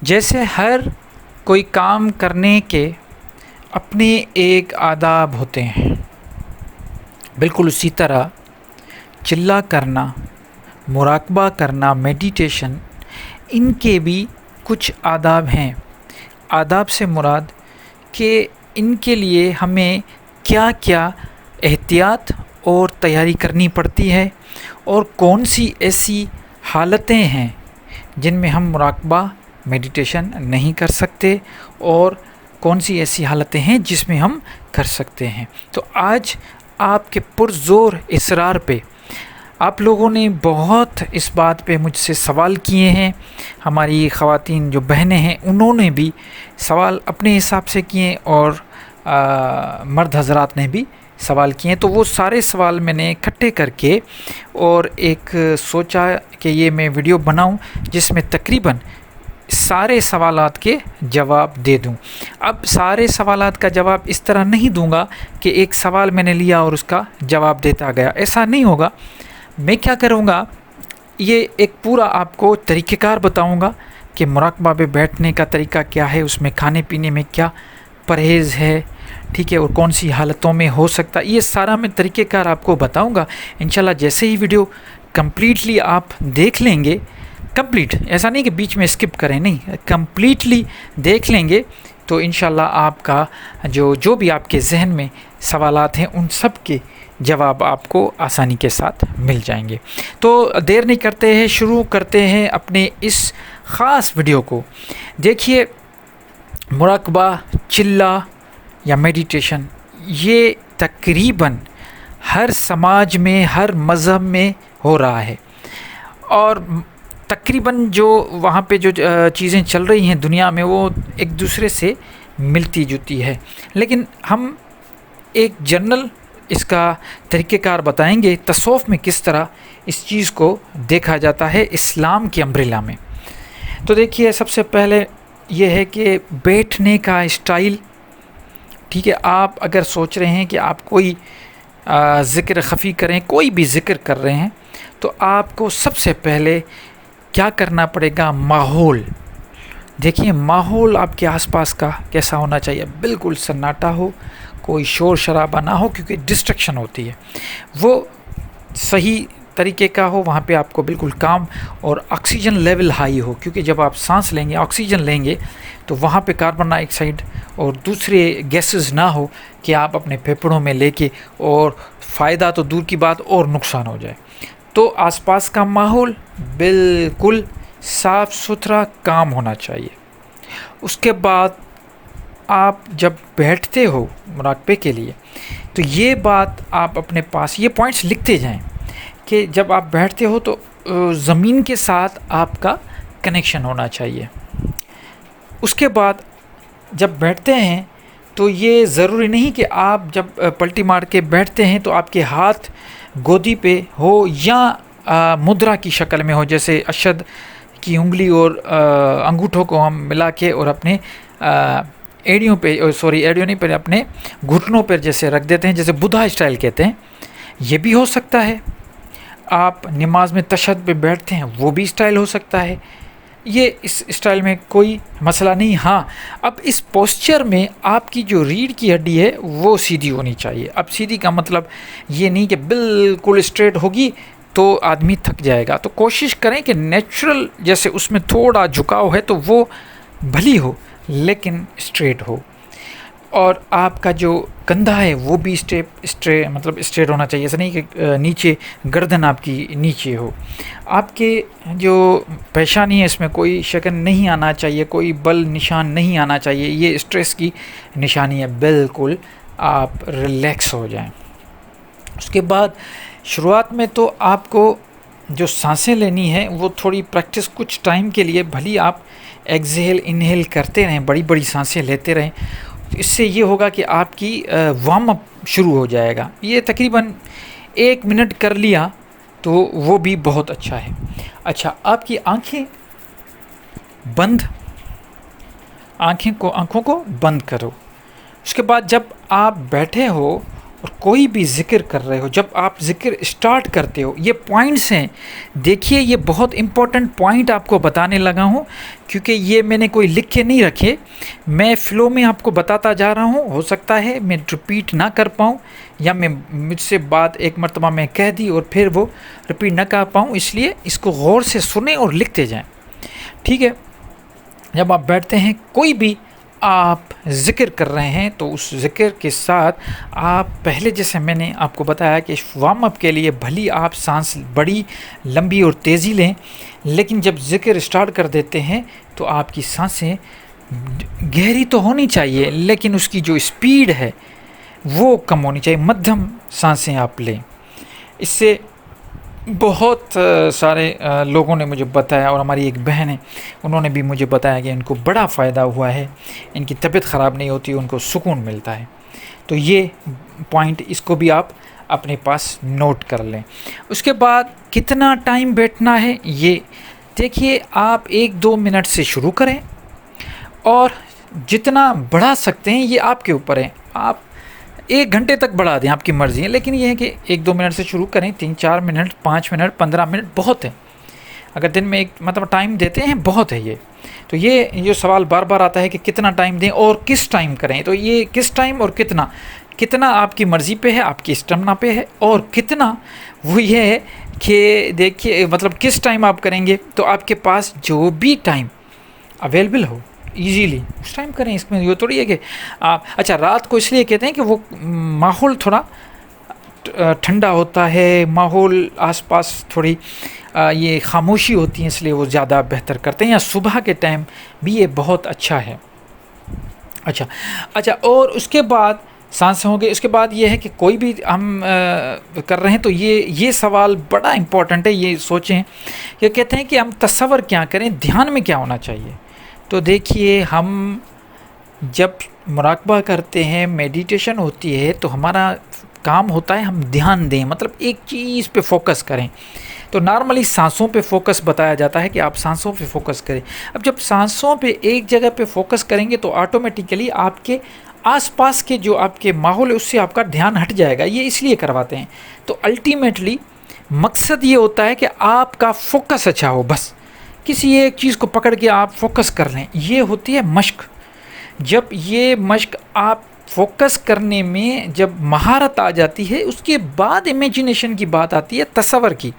جیسے ہر کوئی کام کرنے کے اپنے ایک آداب ہوتے ہیں، بالکل اسی طرح چلہ کرنا، مراقبہ کرنا، میڈیٹیشن، ان کے بھی کچھ آداب ہیں۔ آداب سے مراد کہ ان کے لیے ہمیں کیا کیا احتیاط اور تیاری کرنی پڑتی ہے، اور کون سی ایسی حالتیں ہیں جن میں ہم مراقبہ میڈیٹیشن نہیں کر سکتے، اور کون سی ایسی حالتیں ہیں جس میں ہم کر سکتے ہیں۔ تو آج آپ کے پرزور اصرار پہ آپ لوگوں نے بہت اس بات پہ مجھ سے سوال کیے ہیں، ہماری خواتین جو بہنیں ہیں انہوں نے بھی سوال اپنے حساب سے کیے، اور مرد حضرات نے بھی سوال کیے، تو وہ سارے سوال میں نے اکٹھے کر کے اور ایک سوچا کہ یہ میں ویڈیو بناؤں جس میں تقریباً سارے سوالات کے جواب دے دوں۔ اب سارے سوالات کا جواب اس طرح نہیں دوں گا کہ ایک سوال میں نے لیا اور اس کا جواب دیتا گیا، ایسا نہیں ہوگا۔ میں کیا کروں گا، یہ ایک پورا آپ کو طریقہ کار بتاؤں گا کہ مراقبہ پہ بیٹھنے کا طریقہ کیا ہے، اس میں کھانے پینے میں کیا پرہیز ہے، ٹھیک ہے، اور کون سی حالتوں میں ہو سکتا ہے، یہ سارا میں طریقہ کار آپ کو بتاؤں گا انشاءاللہ۔ جیسے ہی ویڈیو کمپلیٹلی آپ دیکھ لیں گے، کمپلیٹ ایسا نہیں کہ بیچ میں اسکپ کریں، نہیں، کمپلیٹلی دیکھ لیں گے تو انشاءاللہ آپ کا جو بھی آپ کے ذہن میں سوالات ہیں ان سب کے جواب آپ کو آسانی کے ساتھ مل جائیں گے۔ تو دیر نہیں کرتے ہیں، شروع کرتے ہیں اپنے اس خاص ویڈیو کو۔ دیکھیے، مراقبہ، چلہ یا میڈیٹیشن، یہ تقریباً ہر سماج میں، ہر مذہب میں ہو رہا ہے، اور تقریباً جو وہاں پہ جو چیزیں چل رہی ہیں دنیا میں وہ ایک دوسرے سے ملتی جلتی ہے، لیکن ہم ایک جنرل اس کا طریقہ کار بتائیں گے تصوف میں کس طرح اس چیز کو دیکھا جاتا ہے اسلام کی امبریلا میں۔ تو دیکھیے، سب سے پہلے یہ ہے کہ بیٹھنے کا اسٹائل، ٹھیک ہے، آپ اگر سوچ رہے ہیں کہ آپ کوئی ذکر خفی کریں، کوئی بھی ذکر کر رہے ہیں، تو آپ کو سب سے پہلے کیا کرنا پڑے گا، ماحول دیکھیے، ماحول آپ کے آس پاس کا کیسا ہونا چاہیے، بالکل سناٹا ہو، کوئی شور شرابہ نہ ہو، کیونکہ ڈسٹریکشن ہوتی ہے، وہ صحیح طریقے کا ہو، وہاں پہ آپ کو بالکل کام، اور آکسیجن لیول ہائی ہو، کیونکہ جب آپ سانس لیں گے، آکسیجن لیں گے، تو وہاں پہ کاربن ڈائی آکسائڈ اور دوسرے گیسز نہ ہو کہ آپ اپنے پھیپھڑوں میں لے کے، اور فائدہ تو دور کی بات اور نقصان ہو جائے۔ تو آس پاس کا ماحول بالکل صاف ستھرا کام ہونا چاہیے۔ اس کے بعد آپ جب بیٹھتے ہو مراقبے کے لیے، تو یہ بات آپ اپنے پاس یہ پوائنٹس لکھتے جائیں کہ جب آپ بیٹھتے ہو تو زمین کے ساتھ آپ کا کنیکشن ہونا چاہیے۔ اس کے بعد جب بیٹھتے ہیں تو یہ ضروری نہیں کہ آپ جب پلٹی مار کے بیٹھتے ہیں تو آپ کے ہاتھ گودی پہ ہو یا مدرا کی شکل میں ہو، جیسے اشد کی انگلی اور انگوٹھوں کو ہم ملا کے اور اپنے ایڑیوں پہ، ایڑیوں نہیں پہ، اپنے گھٹنوں پر جیسے رکھ دیتے ہیں، جیسے بدھا اسٹائل کہتے ہیں، یہ بھی ہو سکتا ہے۔ آپ نماز میں تشہد پہ بیٹھتے ہیں، وہ بھی اسٹائل ہو سکتا ہے، یہ اس اسٹائل میں کوئی مسئلہ نہیں۔ ہاں، اب اس پوسچر میں آپ کی جو ریڑھ کی ہڈی ہے وہ سیدھی ہونی چاہیے۔ اب سیدھی کا مطلب یہ نہیں کہ بالکل اسٹریٹ ہوگی تو آدمی تھک جائے گا، تو کوشش کریں کہ نیچرل، جیسے اس میں تھوڑا جھکاؤ ہے تو وہ بھلی ہو لیکن اسٹریٹ ہو، اور آپ کا جو کندھا ہے وہ بھی اسٹریٹ ہونا چاہیے، ایسا نہیں کہ نیچے گردن آپ کی نیچے ہو۔ آپ کے جو پیشانی ہے اس میں کوئی شکن نہیں آنا چاہیے، کوئی بل نشان نہیں آنا چاہیے، یہ اسٹریس کی نشانی ہے، بالکل آپ ریلیکس ہو جائیں۔ اس کے بعد شروعات میں تو آپ کو جو سانسیں لینی ہے وہ تھوڑی پریکٹس کچھ ٹائم کے لیے، بھلی آپ ایکزہیل انہیل کرتے رہیں، بڑی بڑی سانسیں لیتے رہیں، اس سے یہ ہوگا کہ آپ کی وارم اپ شروع ہو جائے گا۔ یہ تقریباً 1 منٹ کر لیا تو وہ بھی بہت اچھا ہے۔ اچھا، آپ کی آنکھیں بند، آنکھوں کو بند کرو۔ اس کے بعد جب آپ بیٹھے ہو اور کوئی بھی ذکر کر رہے ہو، جب آپ ذکر اسٹارٹ کرتے ہو، یہ پوائنٹس ہیں، دیکھیے یہ بہت امپورٹنٹ پوائنٹ آپ کو بتانے لگا ہوں، کیونکہ یہ میں نے کوئی لکھ کے نہیں رکھے، میں فلو میں آپ کو بتاتا جا رہا ہوں. ہو سکتا ہے میں رپیٹ نہ کر پاؤں، یا مجھ سے بات ایک مرتبہ میں کہہ دی اور پھر وہ رپیٹ نہ کر پاؤں، اس لیے اس کو غور سے سنیں اور لکھتے جائیں. ٹھیک ہے؟ جب آپ بیٹھتے ہیں، کوئی بھی آپ ذکر کر رہے ہیں، تو اس ذکر کے ساتھ آپ پہلے، جیسے میں نے آپ کو بتایا کہ وارم اپ کے لیے بھلی آپ سانس بڑی لمبی اور تیزی لیں، لیکن جب ذکر اسٹارٹ کر دیتے ہیں تو آپ کی سانسیں گہری تو ہونی چاہیے، لیکن اس کی جو اسپیڈ ہے وہ کم ہونی چاہیے، مدھم سانسیں آپ لیں. اس سے بہت سارے لوگوں نے مجھے بتایا، اور ہماری ایک بہن ہے، انہوں نے بھی مجھے بتایا کہ ان کو بڑا فائدہ ہوا ہے، ان کی طبیعت خراب نہیں ہوتی، ان کو سکون ملتا ہے. تو یہ پوائنٹ، اس کو بھی آپ اپنے پاس نوٹ کر لیں. اس کے بعد کتنا ٹائم بیٹھنا ہے، یہ دیکھیے، آپ 1-2 منٹ سے شروع کریں، اور جتنا بڑھا سکتے ہیں یہ آپ کے اوپر ہے. آپ 1 گھنٹے تک بڑھا دیں، آپ کی مرضی ہے، لیکن یہ ہے کہ 1-2 منٹ سے شروع کریں. 3-4 منٹ، 5 منٹ، 15 منٹ بہت ہے. اگر دن میں ایک ٹائم دیتے ہیں، بہت ہے یہ. تو یہ سوال بار بار آتا ہے کہ کتنا ٹائم دیں اور کس ٹائم کریں. تو یہ کس ٹائم اور کتنا آپ کی مرضی پہ ہے، آپ کی اسٹیمنا پہ ہے، اور کتنا وہ یہ ہے کہ دیکھیے کس ٹائم آپ کریں گے، تو آپ کے پاس جو بھی ٹائم اویلیبل ہو ایزیلی اس ٹائم کریں. اس میں یہ تھوڑی ہے کہ آپ اچھا رات کو اس لیے کہتے ہیں کہ وہ ماحول تھوڑا ٹھنڈا ہوتا ہے، ماحول آس پاس تھوڑی یہ خاموشی ہوتی ہے، اس لیے وہ زیادہ بہتر کرتے ہیں. یا صبح کے ٹائم بھی یہ بہت اچھا ہے. اچھا اور اس کے بعد سانسیں ہوں گے. اس کے بعد یہ ہے کہ کوئی بھی ہم کر رہے ہیں تو یہ سوال بڑا امپورٹنٹ ہے. یہ سوچیں کہ کہتے ہیں کہ ہم تصور کیا کریں، دھیان میں کیا ہونا چاہیے. تو دیکھیے، ہم جب مراقبہ کرتے ہیں، میڈیٹیشن ہوتی ہے، تو ہمارا کام ہوتا ہے ہم دھیان دیں، ایک چیز پہ فوکس کریں. تو نارملی سانسوں پہ فوکس بتایا جاتا ہے کہ آپ سانسوں پہ فوکس کریں. اب جب سانسوں پہ ایک جگہ پہ فوکس کریں گے تو آٹومیٹیکلی آپ کے آس پاس کے جو آپ کے ماحول ہے اس سے آپ کا دھیان ہٹ جائے گا. یہ اس لیے کرواتے ہیں. تو الٹیمیٹلی مقصد یہ ہوتا ہے کہ آپ کا فوکس اچھا ہو. بس کسی ایک چیز کو پکڑ کے آپ فوکس کر لیں. یہ ہوتی ہے مشق. جب یہ مشق آپ فوکس کرنے میں جب مہارت آ جاتی ہے، اس کے بعد امیجنیشن کی بات آتی ہے، تصور کی.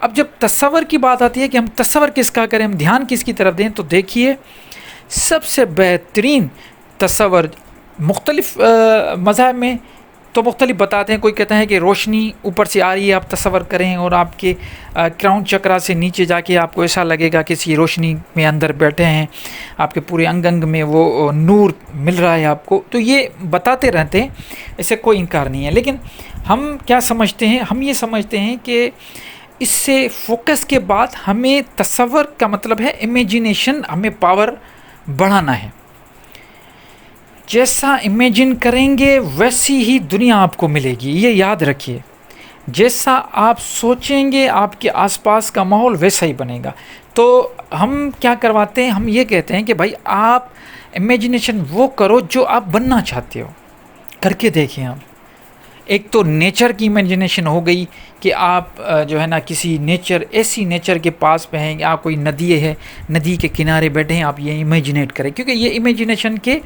اب جب تصور کی بات آتی ہے کہ ہم تصور کس کا کریں، ہم دھیان کس کی طرف دیں، تو دیکھیے سب سے بہترین تصور مختلف مذاہب میں تو مختلف بتاتے ہیں. کوئی کہتا ہے کہ روشنی اوپر سے آ رہی ہے، آپ تصور کریں، اور آپ کے کراؤن چکرا سے نیچے جا کے آپ کو ایسا لگے گا کسی روشنی میں اندر بیٹھے ہیں، آپ کے پورے انگ میں وہ نور مل رہا ہے آپ کو. تو یہ بتاتے رہتے ہیں، اسے کوئی انکار نہیں ہے. لیکن ہم کیا سمجھتے ہیں، ہم یہ سمجھتے ہیں کہ اس سے فوکس کے بعد ہمیں تصور کا مطلب ہے امیجنیشن، ہمیں پاور بڑھانا ہے. جیسا امیجن کریں گے ویسی ہی دنیا آپ کو ملے گی. یہ یاد رکھیے، جیسا آپ سوچیں گے آپ کے آس پاس کا ماحول ویسا ہی بنے گا. تو ہم کیا کرواتے ہیں، ہم یہ کہتے ہیں کہ بھائی آپ امیجنیشن وہ کرو جو آپ بننا چاہتے ہو. کر کے دیکھیں. آپ ایک تو نیچر کی امیجنیشن ہو گئی کہ آپ جو ہے نا کسی ایسی نیچر کے پاس پہ ہیں، آپ کوئی ندی ہے، ندی کے کنارے بیٹھے ہیں، آپ یہ امیجنیٹ کریں. کیونکہ یہ امیجنیشن کے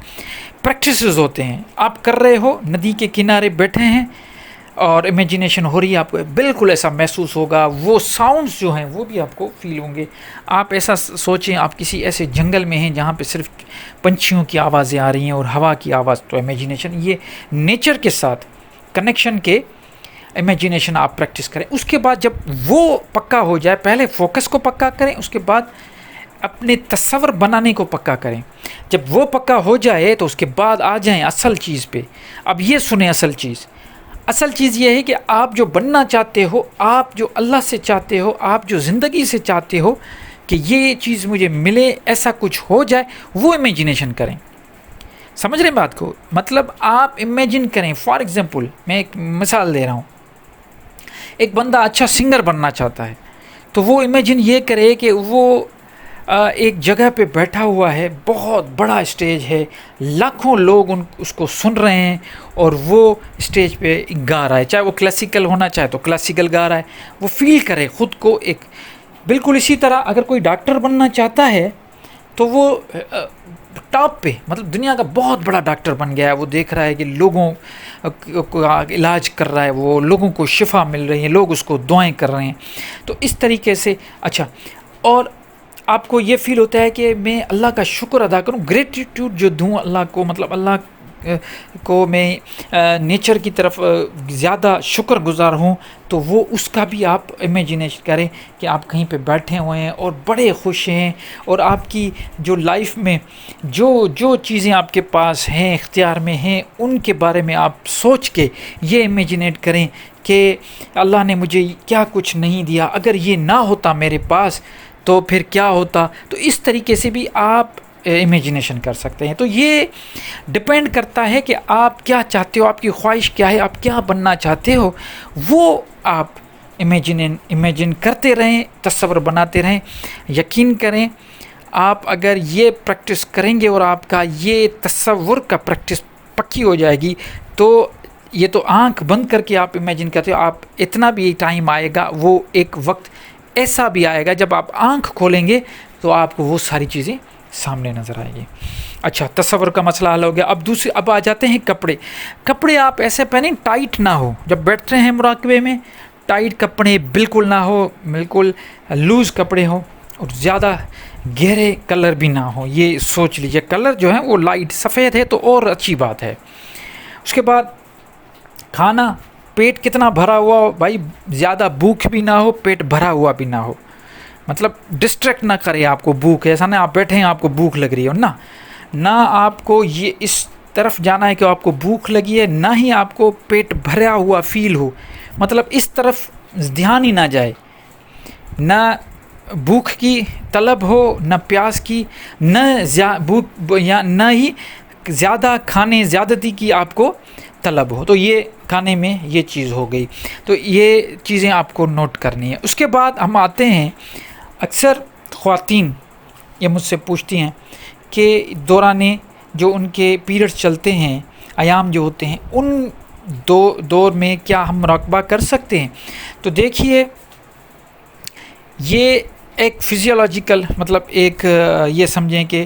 پریکٹسز ہوتے ہیں. آپ کر رہے ہو، ندی کے کنارے بیٹھے ہیں اور امیجنیشن ہو رہی ہے، آپ کو بالکل ایسا محسوس ہوگا. وہ ساؤنڈز جو ہیں وہ بھی آپ کو فیل ہوں گے. آپ ایسا سوچیں آپ کسی ایسے جنگل میں ہیں جہاں پہ صرف پنچھیوں کی آوازیں آ رہی ہیں اور ہوا کی آواز. تو امیجنیشن یہ نیچر کے ساتھ کنیکشن کے امیجنیشن آپ پریکٹس کریں. اس کے بعد جب وہ پکا ہو جائے، پہلے فوکس کو پکا کریں، اس کے بعد اپنے تصور بنانے کو پکا کریں. جب وہ پکا ہو جائے تو اس کے بعد آ جائیں اصل چیز پہ. اب یہ سنیں، اصل چیز یہ ہے کہ آپ جو بننا چاہتے ہو، آپ جو اللہ سے چاہتے ہو، آپ جو زندگی سے چاہتے ہو کہ یہ چیز مجھے ملے، ایسا کچھ ہو جائے، وہ امیجنیشن کریں. سمجھ رہے ہیں بات کو؟ مطلب آپ امیجن کریں. فار ایگزامپل میں ایک مثال دے رہا ہوں. ایک بندہ اچھا سنگر بننا چاہتا ہے، تو وہ امیجن یہ کرے کہ وہ ایک جگہ پہ بیٹھا ہوا ہے، بہت بڑا اسٹیج ہے، لاکھوں لوگ اس کو سن رہے ہیں، اور وہ اسٹیج پہ گا رہا ہے، چاہے وہ کلاسیکل ہونا چاہے تو کلاسیکل گا رہا ہے، وہ فیل کرے خود کو ایک. بالکل اسی طرح اگر کوئی ڈاکٹر بننا چاہتا ہے تو وہ ٹاپ پہ، مطلب دنیا کا بہت بڑا ڈاکٹر بن گیا ہے، وہ دیکھ رہا ہے کہ لوگوں کو علاج کر رہا ہے، وہ لوگوں کو شفا مل رہی ہے، لوگ اس کو دعائیں کر رہے ہیں. تو اس طریقے سے اچھا، اور آپ کو یہ فیل ہوتا ہے کہ میں اللہ کا شکر ادا کروں، گریٹیٹیوڈ جو دوں اللہ کو، مطلب اللہ کو میں نیچر کی طرف زیادہ شکر گزار ہوں. تو وہ اس کا بھی آپ امیجنیشن کریں کہ آپ کہیں پہ بیٹھے ہوئے ہیں اور بڑے خوش ہیں، اور آپ کی جو لائف میں جو چیزیں آپ کے پاس ہیں، اختیار میں ہیں، ان کے بارے میں آپ سوچ کے یہ امیجنیٹ کریں کہ اللہ نے مجھے کیا کچھ نہیں دیا، اگر یہ نہ ہوتا میرے پاس تو پھر کیا ہوتا. تو اس طریقے سے بھی آپ امیجنیشن کر سکتے ہیں. تو یہ ڈپینڈ کرتا ہے کہ آپ کیا چاہتے ہو، آپ کی خواہش کیا ہے، آپ کیا بننا چاہتے ہو، وہ آپ امیجن کرتے رہیں، تصور بناتے رہیں. یقین کریں آپ اگر یہ پریکٹس کریں گے اور آپ کا یہ تصور کا پریکٹس پکی ہو جائے گی، تو یہ تو آنکھ بند کر کے آپ امیجن کرتے ہو، آپ اتنا بھی ٹائم آئے گا، وہ ایک وقت ایسا بھی آئے گا جب آپ آنکھ کھولیں گے تو آپ کو وہ ساری چیزیں سامنے نظر آئے گی. اچھا، تصور کا مسئلہ حل ہو گیا. اب آ جاتے ہیں کپڑے آپ ایسے پہنیں ٹائٹ نہ ہو. جب بیٹھتے ہیں مراقبے میں، ٹائٹ کپڑے بالکل نہ ہو، بالکل لوز کپڑے ہو، اور زیادہ گہرے کلر بھی نہ ہو. یہ سوچ لیجئے، کلر جو ہے وہ لائٹ سفید ہے تو اور اچھی بات ہے. اس کے بعد کھانا، پیٹ کتنا بھرا ہوا ہو بھائی، زیادہ بھوک بھی نہ ہو، پیٹ بھرا ہوا بھی نہ ہو. مطلب ڈسٹریکٹ نہ کرے آپ کو بھوک، ایسا نہ آپ بیٹھے ہیں آپ کو بھوک لگ رہی ہو، نہ آپ کو یہ اس طرف جانا ہے کہ آپ کو بھوک لگی ہے، نہ ہی آپ کو پیٹ بھرا ہوا فیل ہو. مطلب اس طرف دھیان ہی نہ جائے، نہ بھوک کی طلب ہو، نہ پیاس کی، نہ ہی زیادہ کھانے زیادتی کی آپ کو طلب ہو. تو یہ کھانے میں یہ چیز ہو گئی. تو یہ چیزیں آپ کو نوٹ کرنی ہے. اس کے بعد ہم آتے ہیں، اکثر خواتین یہ مجھ سے پوچھتی ہیں کہ دوران جو ان کے پیریڈز چلتے ہیں، ایام جو ہوتے ہیں، ان دور میں کیا ہم مراقبہ کر سکتے ہیں؟ تو دیکھیے، یہ ایک فزیولوجیکل، مطلب ایک یہ سمجھیں کہ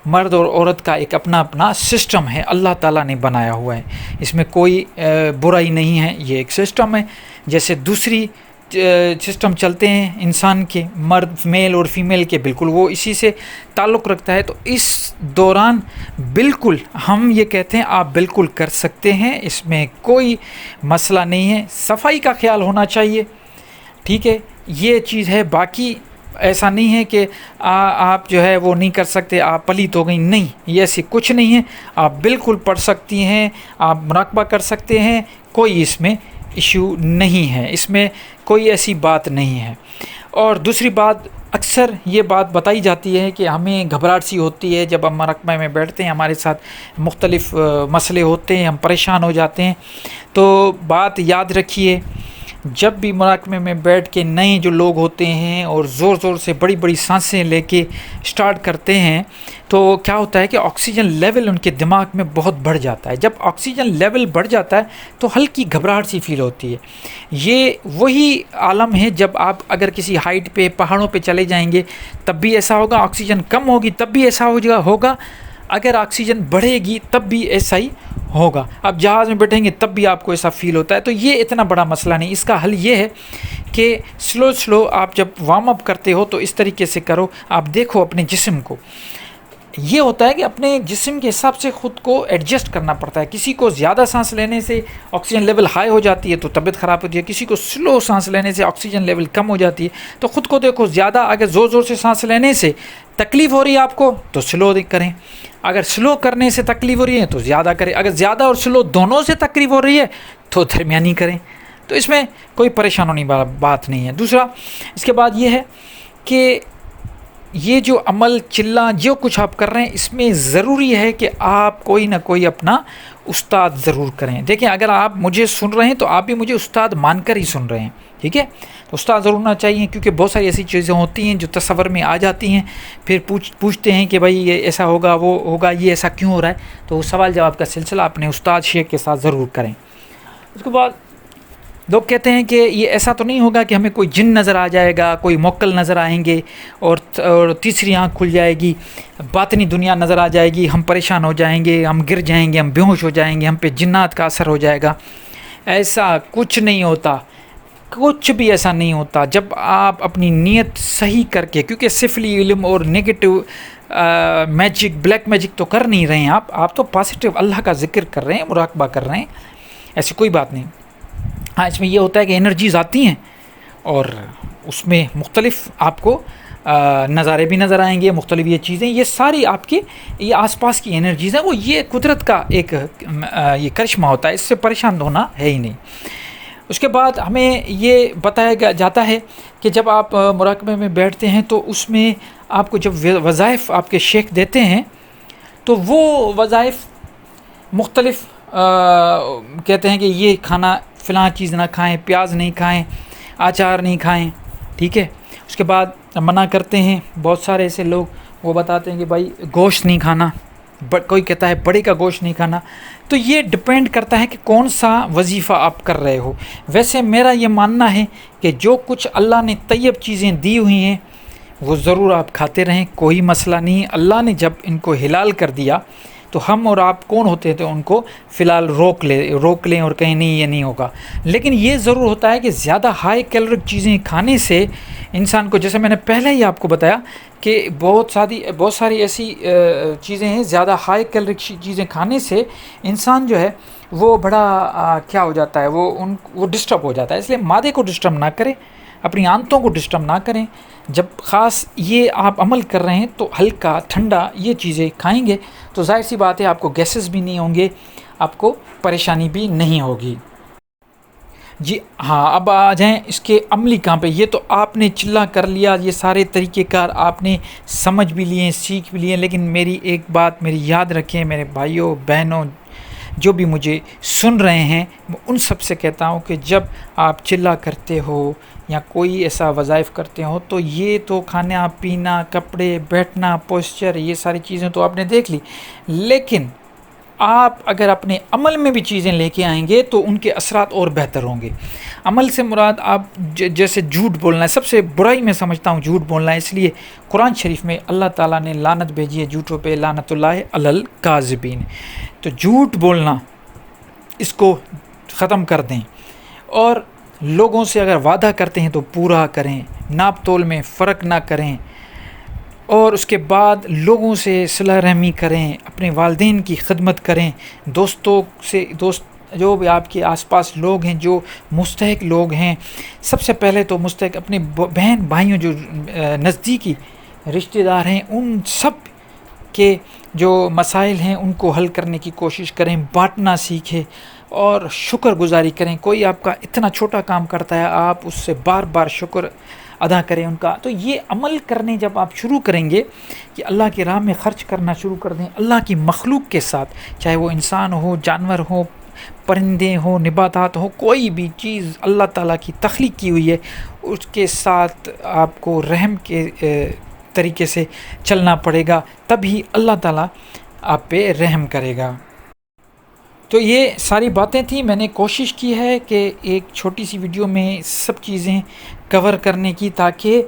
مرد اور عورت کا ایک اپنا سسٹم ہے، اللہ تعالیٰ نے بنایا ہوا ہے، اس میں کوئی برائی نہیں ہے. یہ ایک سسٹم ہے، جیسے دوسری سسٹم چلتے ہیں انسان کے، مرد میل اور فیمیل کے، بالکل وہ اسی سے تعلق رکھتا ہے. تو اس دوران بالکل ہم یہ کہتے ہیں آپ بالکل کر سکتے ہیں، اس میں کوئی مسئلہ نہیں ہے. صفائی کا خیال ہونا چاہیے، ٹھیک ہے، یہ چیز ہے. باقی ایسا نہیں ہے کہ آپ جو ہے وہ نہیں کر سکتے، آپ پلیت ہو گئی، نہیں، یہ ایسی کچھ نہیں ہے. آپ بالکل پڑھ سکتی ہیں، آپ مراقبہ کر سکتے ہیں، کوئی اس میں ایشو نہیں ہے، اس میں کوئی ایسی بات نہیں ہے. اور دوسری بات، اکثر یہ بات بتائی جاتی ہے کہ ہمیں گھبراہٹ سی ہوتی ہے جب ہم مراقبہ میں بیٹھتے ہیں، ہمارے ساتھ مختلف مسئلے ہوتے ہیں، ہم پریشان ہو جاتے ہیں. تو بات یاد رکھیے، جب بھی مراقبے میں بیٹھ کے نئے جو لوگ ہوتے ہیں اور زور زور سے بڑی بڑی سانسیں لے کے سٹارٹ کرتے ہیں، تو کیا ہوتا ہے کہ آکسیجن لیول ان کے دماغ میں بہت بڑھ جاتا ہے. جب آکسیجن لیول بڑھ جاتا ہے تو ہلکی گھبراہٹ سی فیل ہوتی ہے. یہ وہی عالم ہے جب آپ اگر کسی ہائٹ پہ، پہاڑوں پہ چلے جائیں گے تب بھی ایسا ہوگا، آکسیجن کم ہوگی تب بھی ایسا ہوگا، اگر آکسیجن بڑھے گی تب بھی ایسا ہی ہوگا. آپ جہاز میں بیٹھیں گے تب بھی آپ کو ایسا فیل ہوتا ہے. تو یہ اتنا بڑا مسئلہ نہیں. اس کا حل یہ ہے کہ سلو آپ جب وارم اپ کرتے ہو تو اس طریقے سے کرو. آپ دیکھو اپنے جسم کو، یہ ہوتا ہے کہ اپنے جسم کے حساب سے خود کو ایڈجسٹ کرنا پڑتا ہے. کسی کو زیادہ سانس لینے سے آکسیجن لیول ہائی ہو جاتی ہے تو طبیعت خراب ہوتی ہے، کسی کو سلو سانس لینے سے آکسیجن لیول کم ہو جاتی ہے. تو خود کو دیکھو، زیادہ اگر زور زور سے سانس لینے سے تکلیف ہو رہی ہے آپ کو تو سلو کریں، اگر سلو کرنے سے تکلیف ہو رہی ہے تو زیادہ کریں، اگر زیادہ اور سلو دونوں سے تکلیف ہو رہی ہے تو درمیانی کریں. تو اس میں کوئی پریشان ہونے والی بات نہیں ہے. دوسرا، اس کے بعد یہ ہے کہ یہ جو عمل چلنا جو کچھ آپ کر رہے ہیں، اس میں ضروری ہے کہ آپ کوئی نہ کوئی اپنا استاد ضرور کریں. دیکھیں، اگر آپ مجھے سن رہے ہیں تو آپ بھی مجھے استاد مان کر ہی سن رہے ہیں، ٹھیک ہے. تو استاد ضرور ہونا چاہیے، کیونکہ بہت ساری ایسی چیزیں ہوتی ہیں جو تصور میں آ جاتی ہیں، پھر پوچھتے ہیں کہ بھائی یہ ایسا ہوگا، وہ ہوگا، یہ ایسا کیوں ہو رہا ہے. تو سوال جواب کا سلسلہ اپنے استاد شیخ کے ساتھ ضرور کریں. اس کے بعد لوگ کہتے ہیں کہ یہ ایسا تو نہیں ہوگا کہ ہمیں کوئی جن نظر آ جائے گا، کوئی موکل نظر آئیں گے، اور تیسری آنکھ کھل جائے گی، باطنی دنیا نظر آ جائے گی، ہم پریشان ہو جائیں گے، ہم گر جائیں گے، ہم بے ہوش ہو جائیں گے، ہم پہ جنات کا اثر ہو جائے گا. ایسا کچھ نہیں ہوتا، کچھ بھی ایسا نہیں ہوتا. جب آپ اپنی نیت صحیح کر کے، کیونکہ سفلی علم اور نگیٹو میجک، بلیک میجک تو کر نہیں رہے ہیں آپ تو پازیٹیو اللہ کا ذکر کر رہے ہیں، مراقبہ کر رہے ہیں، ایسی کوئی بات نہیں. ہاں، اس میں یہ ہوتا ہے کہ انرجیز آتی ہیں اور اس میں مختلف آپ کو نظارے بھی نظر آئیں گے، مختلف یہ چیزیں، یہ ساری آپ کی یہ آس پاس کی انرجیز ہیں، وہ یہ قدرت کا ایک یہ کرشمہ ہوتا ہے، اس سے پریشان ہونا ہے ہی نہیں. اس کے بعد ہمیں یہ بتایا جاتا ہے کہ جب آپ مراقبے میں بیٹھتے ہیں تو اس میں آپ کو جب وظائف آپ کے شیخ دیتے ہیں تو وہ وظائف مختلف کہتے ہیں کہ یہ کھانا فلاں چیز نہ کھائیں، پیاز نہیں کھائیں، آچار نہیں کھائیں، ٹھیک ہے. اس کے بعد منع کرتے ہیں بہت سارے ایسے لوگ، وہ بتاتے ہیں کہ بھائی گوشت نہیں کھانا، کوئی کہتا ہے بڑے کا گوشت نہیں کھانا. تو یہ ڈپینڈ کرتا ہے کہ کون سا وظیفہ آپ کر رہے ہو. ویسے میرا یہ ماننا ہے کہ جو کچھ اللہ نے طیب چیزیں دی ہوئی ہیں وہ ضرور آپ کھاتے رہیں، کوئی مسئلہ نہیں. اللہ نے جب ان کو حلال کر دیا تو ہم اور آپ کون ہوتے تھے ان کو فی الحال روک لیں اور کہیں نہیں یہ نہیں ہوگا. لیکن یہ ضرور ہوتا ہے کہ زیادہ ہائی کیلورک چیزیں کھانے سے انسان کو، جیسے میں نے پہلے ہی آپ کو بتایا کہ بہت ساری ایسی چیزیں ہیں، زیادہ ہائی کیلورک چیزیں کھانے سے انسان جو ہے وہ بڑا کیا ہو جاتا ہے، وہ ڈسٹرب ہو جاتا ہے. اس لیے معدے کو ڈسٹرب نہ کریں، اپنی آنتوں کو ڈسٹرب نہ کریں. جب خاص یہ آپ عمل کر رہے ہیں تو ہلکا ٹھنڈا یہ چیزیں کھائیں گے تو ظاہر سی بات ہے آپ کو گیسز بھی نہیں ہوں گے، آپ کو پریشانی بھی نہیں ہوگی. جی ہاں، اب آ جائیں اس کے عملی کام پہ. یہ تو آپ نے چلا کر لیا، یہ سارے طریقہ کار آپ نے سمجھ بھی لیے، سیکھ بھی لیے. لیکن میری ایک بات میری یاد رکھیں میرے بھائیوں بہنوں، جو بھی مجھے سن رہے ہیں، میں ان سب سے کہتا ہوں کہ جب آپ چلا کرتے ہو یا کوئی ایسا وظائف کرتے ہو تو یہ تو کھانا پینا، کپڑے، بیٹھنا، پوسچر، یہ ساری چیزیں تو آپ نے دیکھ لی. لیکن آپ اگر اپنے عمل میں بھی چیزیں لے کے آئیں گے تو ان کے اثرات اور بہتر ہوں گے. عمل سے مراد آپ جیسے جھوٹ بولنا ہے، سب سے برائی میں سمجھتا ہوں جھوٹ بولنا ہے. اس لیے قرآن شریف میں اللہ تعالیٰ نے لعنت بھیجی ہے جھوٹوں پہ، لعنت اللہ علی الکاذبین. تو جھوٹ بولنا اس کو ختم کر دیں، اور لوگوں سے اگر وعدہ کرتے ہیں تو پورا کریں، ناپ تول میں فرق نہ کریں، اور اس کے بعد لوگوں سے صلہ رحمی کریں، اپنے والدین کی خدمت کریں، دوست جو بھی آپ کے آس پاس لوگ ہیں جو مستحق لوگ ہیں، سب سے پہلے تو مستحق اپنے بہن بھائیوں جو نزدیکی رشتہ دار ہیں، ان سب کے جو مسائل ہیں ان کو حل کرنے کی کوشش کریں، بانٹنا سیکھیں اور شکر گزاری کریں. کوئی آپ کا اتنا چھوٹا کام کرتا ہے، آپ اس سے بار بار شکر ادا کریں ان کا. تو یہ عمل کرنے جب آپ شروع کریں گے کہ اللہ کی راہ میں خرچ کرنا شروع کر دیں اللہ کی مخلوق کے ساتھ، چاہے وہ انسان ہو، جانور ہو، پرندے ہوں، نباتات ہوں، کوئی بھی چیز اللہ تعالیٰ کی تخلیق کی ہوئی ہے، اس کے ساتھ آپ کو رحم کے طریقے سے چلنا پڑے گا، تبھی اللہ تعالیٰ آپ پہ رحم کرے گا. تو یہ ساری باتیں تھیں، میں نے کوشش کی ہے کہ ایک چھوٹی سی ویڈیو میں سب چیزیں کور کرنے کی، تاکہ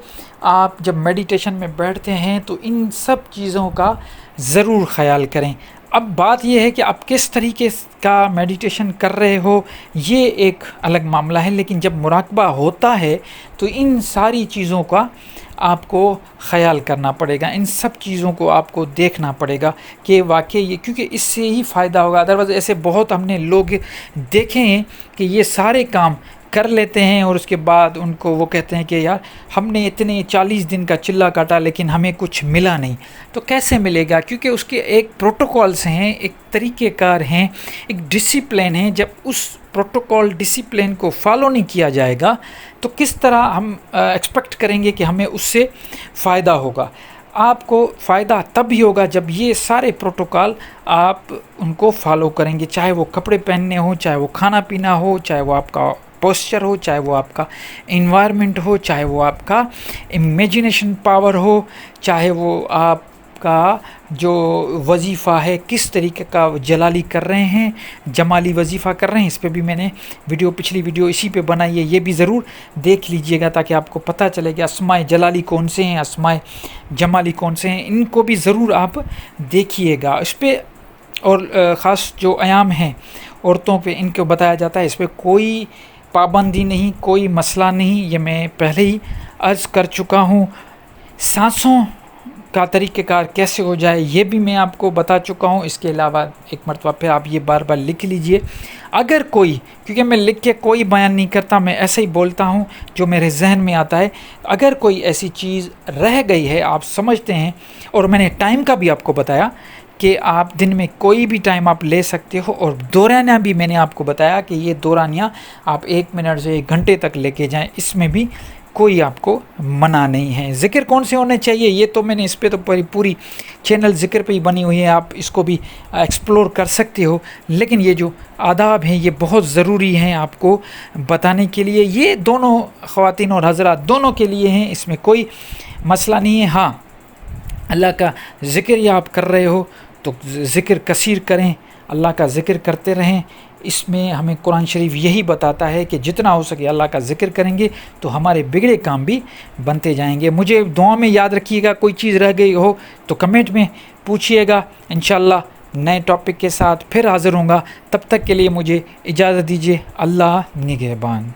آپ جب میڈیٹیشن میں بیٹھتے ہیں تو ان سب چیزوں کا ضرور خیال کریں. اب بات یہ ہے کہ آپ کس طریقے کا میڈیٹیشن کر رہے ہو یہ ایک الگ معاملہ ہے، لیکن جب مراقبہ ہوتا ہے تو ان ساری چیزوں کا آپ کو خیال کرنا پڑے گا، ان سب چیزوں کو آپ کو دیکھنا پڑے گا کہ واقعی یہ، کیونکہ اس سے ہی فائدہ ہوگا. ادروائز ایسے بہت ہم نے لوگ دیکھے ہیں کہ یہ سارے کام کر لیتے ہیں اور اس کے بعد ان کو وہ کہتے ہیں کہ یار ہم نے اتنے 40 دن کا چلا کاٹا لیکن ہمیں کچھ ملا نہیں. تو کیسے ملے گا؟ کیونکہ اس کے ایک پروٹوکولز ہیں، ایک طریقہ کار ہیں، ایک ڈسپلن ہے. جب اس پروٹوکول ڈسپلن کو فالو نہیں کیا جائے گا تو کس طرح ہم ایکسپیکٹ کریں گے کہ ہمیں اس سے فائدہ ہوگا؟ آپ کو فائدہ تب ہی ہوگا جب یہ سارے پروٹوکول آپ ان کو فالو کریں گے، چاہے وہ کپڑے پہننے ہوں، چاہے وہ کھانا پینا ہو، چاہے وہ آپ کا پوسچر ہو، چاہے وہ آپ کا انوائرمنٹ ہو، چاہے وہ آپ کا امیجنیشن پاور ہو، چاہے وہ آپ کا جو وظیفہ ہے کس طریقے کا جلالی کر رہے ہیں، جمالی وظیفہ کر رہے ہیں. اس پہ بھی میں نے پچھلی ویڈیو اسی پہ بنائی ہے، یہ بھی ضرور دیکھ لیجئے گا تاکہ آپ کو پتہ چلے کہ اسماء جلالی کون سے ہیں، اسماء جمالی کون سے ہیں. ان کو بھی ضرور آپ دیکھیے گا. اس پہ اور خاص جو ایام ہیں عورتوں پہ، ان کو بتایا جاتا ہے. اس پہ کوئی پابندی نہیں، کوئی مسئلہ نہیں، یہ میں پہلے ہی عرض کر چکا ہوں. سانسوں کا طریقہ کار کیسے ہو جائے یہ بھی میں آپ کو بتا چکا ہوں. اس کے علاوہ ایک مرتبہ پھر آپ یہ بار بار لکھ لیجئے. اگر کوئی، کیونکہ میں لکھ کے کوئی بیان نہیں کرتا، میں ایسے ہی بولتا ہوں جو میرے ذہن میں آتا ہے. اگر کوئی ایسی چیز رہ گئی ہے آپ سمجھتے ہیں، اور میں نے ٹائم کا بھی آپ کو بتایا کہ آپ دن میں کوئی بھی ٹائم آپ لے سکتے ہو، اور دورانیہ بھی میں نے آپ کو بتایا کہ یہ دورانیہ آپ 1 منٹ سے 1 گھنٹے تک لے کے جائیں، اس میں بھی کوئی آپ کو منع نہیں ہے. ذکر کون سے ہونے چاہیے یہ تو میں نے اس پہ تو پوری چینل ذکر پہ ہی بنی ہوئی ہے، آپ اس کو بھی ایکسپلور کر سکتے ہو. لیکن یہ جو آداب ہیں یہ بہت ضروری ہیں آپ کو بتانے کے لیے. یہ دونوں خواتین اور حضرات دونوں کے لیے ہیں، اس میں کوئی مسئلہ نہیں ہے. ہاں، اللہ کا ذکر یا آپ کر رہے ہو تو ذکر کثیر کریں، اللہ کا ذکر کرتے رہیں. اس میں ہمیں قرآن شریف یہی بتاتا ہے کہ جتنا ہو سکے اللہ کا ذکر کریں گے تو ہمارے بگڑے کام بھی بنتے جائیں گے. مجھے دعا میں یاد رکھیے گا. کوئی چیز رہ گئی ہو تو کمنٹ میں پوچھیے گا. انشاءاللہ نئے ٹاپک کے ساتھ پھر حاضر ہوں گا. تب تک کے لیے مجھے اجازت دیجیے. اللہ نگہبان.